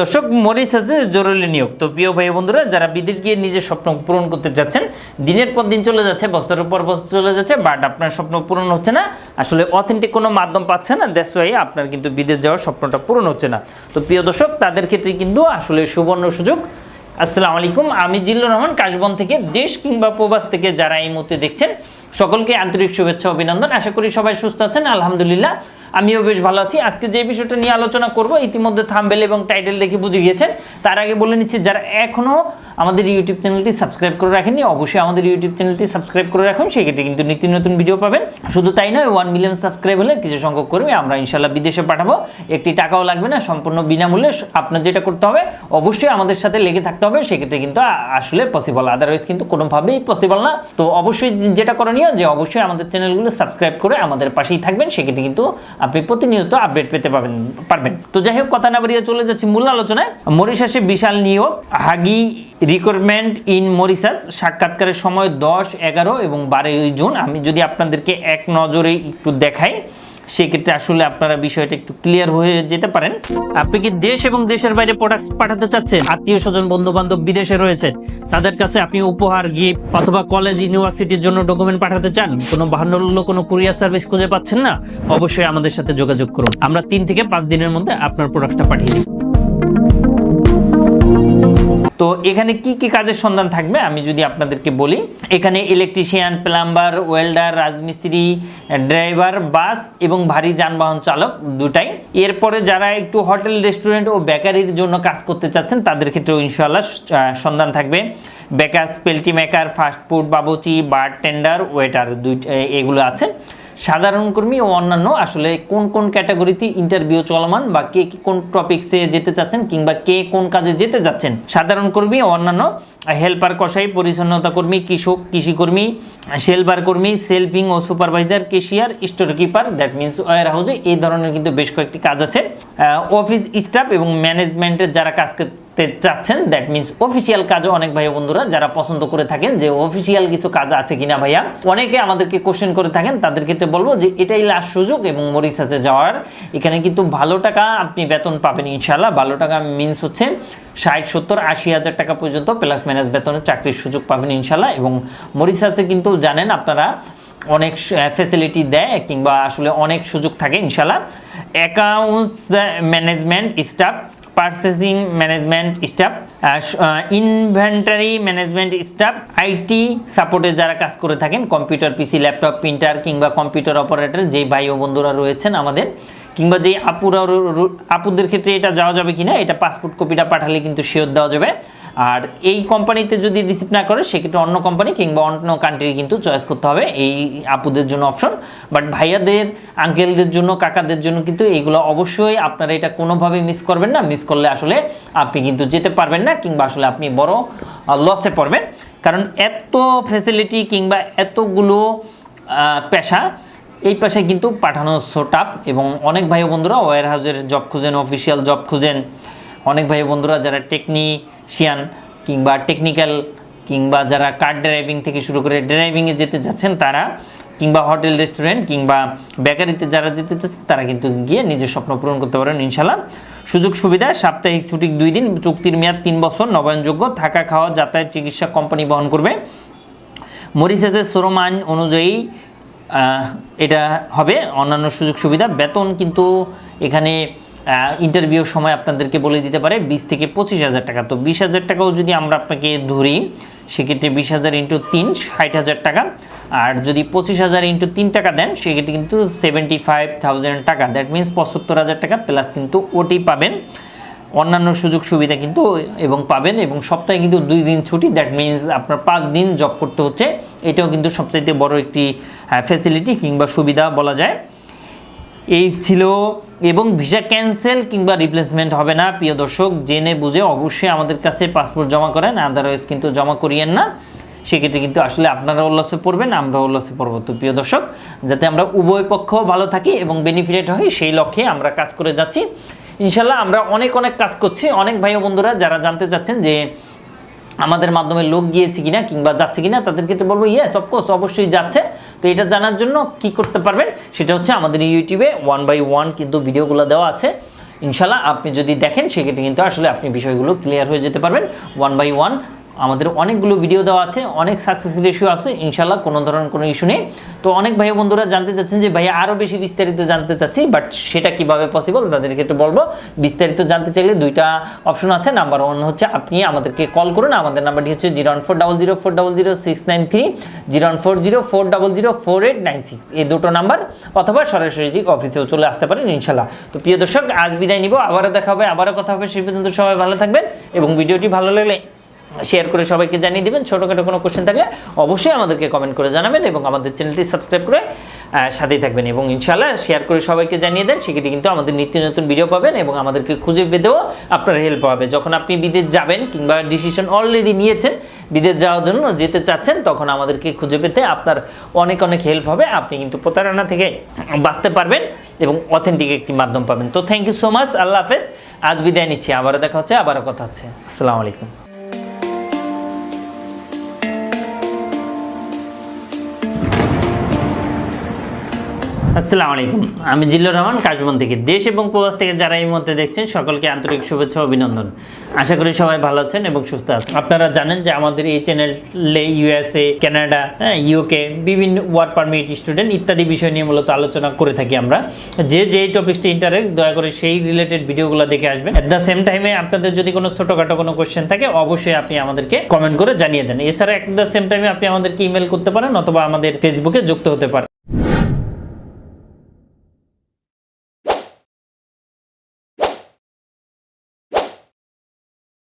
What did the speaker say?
দর্শক, মরিশাসে জরুরি নিয়োগ। তো প্রিয় ভাই বন্ধুরা, যারা বিদেশ গিয়ে নিজের স্বপ্ন পূরণ করতে যাচ্ছেন, দিনের পর দিন চলে যাচ্ছে, বছরের পর বছর চলে যাচ্ছে, বাট আপনার স্বপ্ন পূরণ হচ্ছে না, আসলে অথেন্টিক কোনো মাধ্যম পাচ্ছে না, দ্যাটস ওয়াই আপনার কিন্তু বিদেশ যাওয়ার স্বপ্নটা পূরণ হচ্ছে না। তো প্রিয় দর্শক, তাদের ক্ষেত্রে কিন্তু আসলে সুবর্ণ সুযোগ। আসসালামু আলাইকুম, আমি জিল্লুর রহমান কাশবন থেকে। দেশ কিংবা প্রবাস থেকে যারা এই মুহূর্তে দেখছেন, সকলকে আন্তরিক শুভেচ্ছা অভিনন্দন। আশা করি সবাই সুস্থ আছেন, আলহামদুলিল্লাহ আমিও বেশ ভালো আছি। আজকে যে বিষয়টা নিয়ে আলোচনা করব, ইতিমধ্যে থাম্বনেল এবং টাইটেল দেখে বুঝে গিয়েছেন। তার আগে বলে নিচ্ছি, যারা এখনও আমাদের ইউটিউব চ্যানেলটি সাবস্ক্রাইব করে রাখেননি, অবশ্যই আমাদের ইউটিউব চ্যানেলটি সাবস্ক্রাইব করে রাখুন, সেক্ষেত্রে কিন্তু নিত্য নতুন ভিডিও পাবেন। শুধু তাই নয়, 1 মিলিয়ন সাবস্ক্রাইব হলে কিছু সংখ্যক কর্মী আমরা ইনশাল্লাহ বিদেশে পাঠাবো। একটি টাকাও লাগবে না, সম্পূর্ণ বিনামূল্যে। আপনার যেটা করতে হবে, অবশ্যই আমাদের সাথে লেগে থাকতে হবে, সেক্ষেত্রে কিন্তু আসলে পসিবল, আদারওয়াইজ কিন্তু কোনোভাবেই পসিবল না। তো অবশ্যই যেটা করণীয়, যে অবশ্যই আমাদের চ্যানেলগুলো সাবস্ক্রাইব করে আমাদের পাশেই থাকবেন, সেক্ষেত্রে কিন্তু আপনি প্রতিনিয়ত আপডেট পেতে পারবেন। তো যাই হোক, কথা না বাড়িয়ে চলে যাচ্ছি মূল আলোচনায়। মরিশাসে বিশাল নিয়োগ, হাগি রিক্রুটমেন্ট ইন মরিশাস। সাক্ষাৎকারের সময় 10, 11 এবং 12 জুন। আমি যদি আপনাদেরকে এক নজরে একটু দেখাই, সেক্ষেত্রে আসলে আপনারা বিষয়টা একটু ক্লিয়ার হয়ে যেতে পারেন। আপনি কি দেশ এবং দেশের বাইরে প্রোডাক্টস পাঠাতে চাচ্ছেন? আত্মীয় স্বজন, বন্ধু বান্ধব বিদেশে রয়েছে, তাদের কাছে আপনি উপহার, গিফট অথবা কলেজ, ইউনিভার্সিটির জন্য ডকুমেন্ট পাঠাতে চান, কোনো বাহান্ন কোনো কুরিয়ার সার্ভিস খুঁজে পাচ্ছেন না, অবশ্যই আমাদের সাথে যোগাযোগ করুন। আমরা 3 থেকে 5 দিনের মধ্যে আপনার প্রোডাক্টটা পাঠিয়ে দিই। তো এখানে কি কি কাজের সন্ধান থাকবে আমি যদি আপনাদেরকে বলি, এখানে ইলেকট্রিশিয়ান, প্লাম্বার, ওয়েল্ডার, রাজমিস্ত্রি, ড্রাইভার, বাস এবং ভারী যানবাহন চালক দুটাই। এরপরে যারা একটু হোটেল, রেস্টুরেন্ট ও বেকারির জন্য কাজ করতে চাচ্ছেন, তাদের ক্ষেত্রেও ইনশাআল্লাহ সন্ধান থাকবে। বেকার্স, পেল্টি মেকার, ফাস্টফুড, বাবুচি, বারটেন্ডার, ওয়েটার, এগুলো আছে। সাধারণ কর্মী ও অন্যান্য, আসলে কোন কোন ক্যাটাগরিতে ইন্টারভিউ চলমান, বা কে কোন টপিকসে যেতে চাচ্ছেন, কিংবা কে কোন কাজে যেতে যাচ্ছেন। সাধারণ কর্মী ও অন্যান্য, হেল্পার, কসাই, পরিচ্ছন্নতা কর্মী, কৃষক, কৃষিকর্মী, সেলবার কর্মী, সেলফিং ও supervisor, cashier, store keeper, that means ওয়ার হাউসে, এই ধরনের কিন্তু বেশ কয়েকটি কাজ আছে। অফিস স্টাফ এবং ম্যানেজমেন্টের যারা কাজ চাচ্ছেন, দ্যাট মিনস অফিসিয়াল কাজও অনেক ভাই বন্ধুরা যারা পছন্দ করে থাকেন, যে অফিসিয়াল কিছু কাজ আছে কিনা ভাইয়া, অনেকে আমাদেরকে কোশ্চেন করে থাকেন, তাদের ক্ষেত্রে বলবো যে এটাই লাস্ট সুযোগ এবং মরিশাসে যাওয়ার। এখানে কিন্তু ভালো টাকা আপনি বেতন পাবেন ইনশাল্লাহ। ভালো টাকা মিনস হচ্ছে 60, 70, 80 হাজার টাকা পর্যন্ত প্লাস মাইনাস বেতনের চাকরির সুযোগ পাবেন ইনশাল্লাহ। এবং মরিশাসে কিন্তু জানেন আপনারা অনেক ফ্যাসিলিটি দেয়, কিংবা আসলে অনেক সুযোগ থাকে ইনশাল্লাহ। Accounts management staff, purchasing management staff, inventory management staff, IT সাপোর্টে যারা কাজ করে থাকেন, কম্পিউটার, পিসি, ল্যাপটপ, প্রিন্টার কিংবা কম্পিউটার অপারেটর, যেই ভাই ও বন্ধুরা রয়েছেন আমাদের, কিংবা যেই আপুদের ক্ষেত্রে এটা যাওয়া যাবে কিনা, এটা পাসপোর্ট কপিটা পাঠালে কিন্তু শিওর দেওয়া যাবে। আর এই কোম্পানিতে যদি রিসিভ না করে, সেক্ষেত্রে অন্য কোম্পানি কিংবা অন্য কান্ট্রি কিন্তু চয়েস করতে হবে, এই আপুদের জন্য অপশন। বাট ভাইয়াদের, আঙ্কেলদের জন্য, কাকাদের জন্য কিন্তু এইগুলো অবশ্যই আপনারা এটা কোনোভাবেই মিস করবেন না। মিস করলে আসলে আপনি কিন্তু যেতে পারবেন না, কিংবা আসলে আপনি বড় লসে পড়বেন। কারণ এত ফ্যাসিলিটি কিংবা এতগুলো পেশা, এই পেশায় কিন্তু পাঠানো সোটাপ। এবং অনেক ভাই বন্ধুরা ওয়্যার হাউসের জব খুঁজেন, অফিসিয়াল জব খুঁজেন, অনেক ভাই বন্ধুরা যারা টেকনিশিয়ান কিংবা টেকনিক্যাল, কিংবা যারা কার ড্রাইভিং থেকে শুরু করে ড্রাইভিংয়ে যেতে যাচ্ছেন তারা, কিংবা হোটেল, রেস্টুরেন্ট কিংবা বেকারিতে যারা যেতে চাচ্ছেন, তারা কিন্তু গিয়ে নিজের স্বপ্ন পূরণ করতে পারেন ইনশাল্লাহ। সুযোগ সুবিধা: সাপ্তাহিক ছুটি 2 দিন, চুক্তির মেয়াদ 3 বছর, নবায়নযোগ্য, থাকা, খাওয়া, যাতায়াত, চিকিৎসা কোম্পানি বহন করবে। মরিশাসের শ্রম আইন অনুযায়ী এটা হবে। অন্যান্য সুযোগ সুবিধা: বেতন কিন্তু এখানে ইন্টারভিউর সময় আপনাদেরকে বলে দিতে পারে 20 থেকে 25 হাজার টাকা। তো 20 হাজার টাকাও যদি আমরা আপনাকে ধরি, সেক্ষেত্রে 20,000 × 3 60 হাজার টাকা। আর যদি 25,000 × 3 টাকা দেন, সেক্ষেত্রে কিন্তু 75,000 টাকা, দ্যাট মিনস 75 হাজার টাকা প্লাস কিন্তু ওটি পাবেন। অন্যান্য সুযোগ সুবিধা কিন্তু এবং পাবেন। এবং সপ্তাহে কিন্তু 2 দিন ছুটি, দ্যাট মিনস আপনার 5 দিন জব করতে হচ্ছে। এটাও কিন্তু সবচাইতে বড় একটি ফ্যাসিলিটি কিংবা সুবিধা বলা যায়। এই ছিল। এবং ভিসা ক্যান্সেল কিংবা রিপ্লেসমেন্ট হবে না। প্রিয় দর্শক, জেনে বুঝে অবশ্যই আমাদের কাছে পাসপোর্ট জমা করেন, আদারওয়াইজ কিন্তু জমা করিয়েন না। সেক্ষেত্রে কিন্তু আসলে আপনারাও লসে পড়বেন, আমরাও লসে পড়বো। তো প্রিয় দর্শক, যাতে আমরা উভয় পক্ষ ভালো থাকি এবং বেনিফিটেড হই, সেই লক্ষ্যে আমরা কাজ করে যাচ্ছি ইনশাল্লাহ। আমরা অনেক কাজ করছি। অনেক ভাই বন্ধুরা যারা জানতে চাচ্ছেন যে আমাদের মাধ্যমে লোক গিয়েছে কিনা কিংবা যাচ্ছে কিনা, তাদের ক্ষেত্রে বলবো ইয়েস, অফকোর্স অবশ্যই যাচ্ছে। তো এটা জানার জন্য কি করতে পারবেন, সেটা হচ্ছে আমাদের ইউটিউবে 1 by 1 কিন্তু ভিডিওগুলো দেওয়া আছে। ইনশাল্লাহ আপনি যদি দেখেন সেক্ষেত্রে কিন্তু আসলে আপনি বিষয়গুলো ক্লিয়ার হয়ে যেতে পারবেন। 1 বাই 1 আমাদের অনেকগুলো ভিডিও দেওয়া আছে, অনেক সাকসেস রেশিও আছে, ইনশাল্লাহ কোনো ধরনের কোনো ইস্যু নেই। তো অনেক ভাই বন্ধুরা জানতে চাচ্ছেন যে ভাইয়া আরও বেশি বিস্তারিত জানতে চাচ্ছি, বাট সেটা কিভাবে পসিবল তাদেরকে একটু বলবো। বিস্তারিত জানতে চাইলে দুইটা অপশন আছে। নাম্বার 1 হচ্ছে আপনি আমাদেরকে কল করুন, আমাদের নাম্বারটি হচ্ছে 01400400693, 01404004896, এই দুটো নাম্বার, অথবা সরাসরি অফিসেও চলে আসতে পারেন ইনশাল্লাহ। তো প্রিয় দর্শক, আজ বিদায় নিব, আবারও দেখা হবে, আবারও কথা হবে। সেই পর্যন্ত সবাই ভালো থাকবেন এবং ভিডিওটি ভালো লাগলে শেয়ার করে সবাইকে জানিয়ে দেবেন। ছোটোখাটো কোনো কোশ্চেন থাকলে অবশ্যই আমাদেরকে কমেন্ট করে জানাবেন এবং আমাদের চ্যানেলটি সাবস্ক্রাইব করে সাথেই থাকবেন এবং ইনশাআল্লাহ শেয়ার করে সবাইকে জানিয়ে দেন। সেক্ষেত্রে কিন্তু আমাদের নিত্য নতুন ভিডিও পাবেন এবং আমাদেরকে খুঁজে পেতেও আপনার হেল্প হবে। যখন আপনি বিদেশ যাবেন কিংবা ডিসিশন অলরেডি নিয়েছেন বিদেশ যাওয়ার জন্য, যেতে চাচ্ছেন, তখন আমাদেরকে খুঁজে পেতে আপনার অনেক অনেক হেল্প হবে। আপনি কিন্তু প্রতারণা থেকে বাঁচতে পারবেন এবং অথেন্টিক একটি মাধ্যম পাবেন। তো থ্যাংক ইউ সো মাচ, আল্লাহ হাফেজ। আজ বিদায় নিচ্ছি, আবারও দেখা হচ্ছে, আবারও কথা হচ্ছে। আসসালামু আলাইকুম। আসসালামু আলাইকুম, আমি জিল্লুর রহমান কাশবন থেকে। দেশ এবং প্রবাস থেকে যারা এই মুহূর্তে দেখছেন সকলকে আন্তরিক শুভেচ্ছা ও অভিনন্দন। আশা করি সবাই ভালো আছেন এবং সুস্থ আছেন। আপনারা জানেন যে আমাদের এই চ্যানেলে USA, কানাডা, UK বিভিন্ন ওয়ার্ক পারমিট, স্টুডেন্ট ইত্যাদি বিষয় নিয়ে মূলত আলোচনা করে থাকি আমরা। যে টপিকসটি ইন্টারেস্ট, দয়া করে সেই রিলেটেড ভিডিওগুলো দেখে আসবেন। অ্যাট দ্য সেম টাইমে আপনাদের যদি কোনো ছোটোখাটো কোনো কোয়েশ্চেন থাকে অবশ্যই আপনি আমাদেরকে কমেন্ট করে জানিয়ে দেন। এছাড়া অ্যাট দ্য সেম টাইমে আপনি আমাদেরকে ইমেল করতে পারেন অথবা আমাদের ফেসবুকে যুক্ত হতে পারেন।